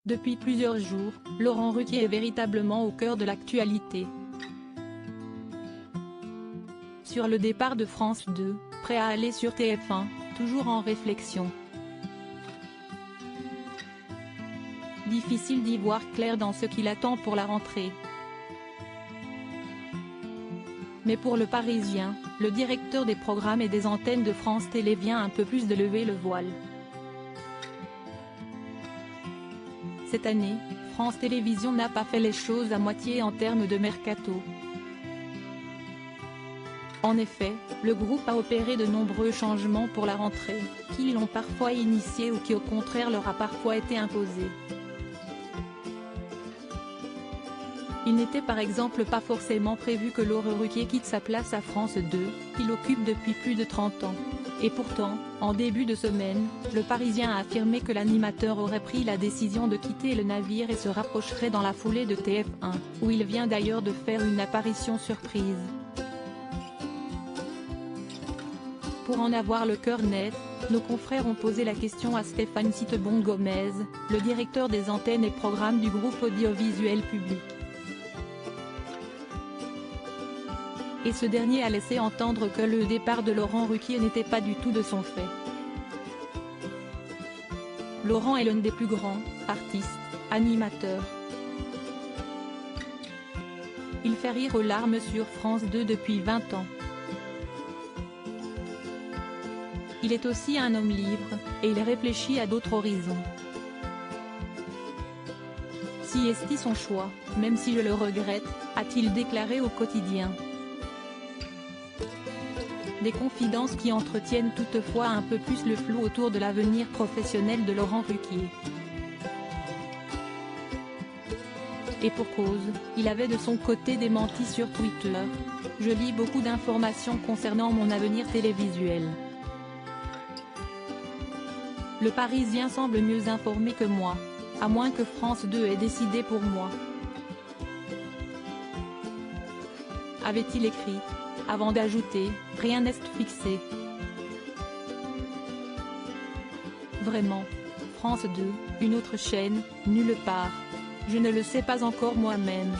Depuis plusieurs jours, Laurent Ruquier est véritablement au cœur de l'actualité. Sur le départ de France 2, prêt à aller sur TF1, toujours en réflexion. Difficile d'y voir clair dans ce qui l'attend pour la rentrée. Mais pour le Parisien, le directeur des programmes et des antennes de France Télé vient un peu plus de lever le voile. Cette année, France Télévisions n'a pas fait les choses à moitié en termes de mercato. En effet, le groupe a opéré de nombreux changements pour la rentrée, qui l'ont parfois initié ou qui au contraire leur a parfois été imposés. Il n'était par exemple pas forcément prévu que Laurent Ruquier quitte sa place à France 2, qu'il occupe depuis plus de 30 ans. Et pourtant, en début de semaine, le Parisien a affirmé que l'animateur aurait pris la décision de quitter le navire et se rapprocherait dans la foulée de TF1, où il vient d'ailleurs de faire une apparition surprise. Pour en avoir le cœur net, nos confrères ont posé la question à Stéphane Citebon-Gomez, le directeur des antennes et programmes du groupe audiovisuel public. Et ce dernier a laissé entendre que le départ de Laurent Ruquier n'était pas du tout de son fait. Laurent est l'un des plus grands artistes, animateurs. Il fait rire aux larmes sur France 2 depuis 20 ans. Il est aussi un homme libre, et il réfléchit à d'autres horizons. Si est-il son choix, même si je le regrette, a-t-il déclaré au Quotidien. Des confidences qui entretiennent toutefois un peu plus le flou autour de l'avenir professionnel de Laurent Ruquier. Et pour cause, il avait de son côté démenti sur Twitter « Je lis beaucoup d'informations concernant mon avenir télévisuel. Le Parisien semble mieux informé que moi, à moins que France 2 ait décidé pour moi », avait-il écrit, avant d'ajouter « Rien n'est fixé ». Vraiment. France 2, une autre chaîne, nulle part. Je ne le sais pas encore moi-même.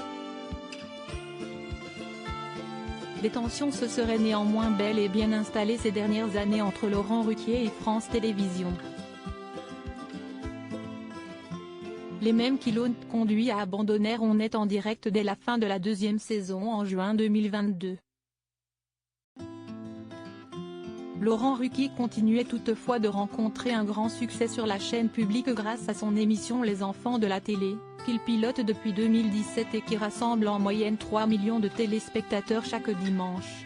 Les tensions se seraient néanmoins bel et bien installées ces dernières années entre Laurent Ruquier et France Télévisions. Les mêmes qui l'ont conduit à abandonner On est en direct dès la fin de la deuxième saison en juin 2022. Laurent Ruquier continuait toutefois de rencontrer un grand succès sur la chaîne publique grâce à son émission Les Enfants de la télé, qu'il pilote depuis 2017 et qui rassemble en moyenne 3 millions de téléspectateurs chaque dimanche.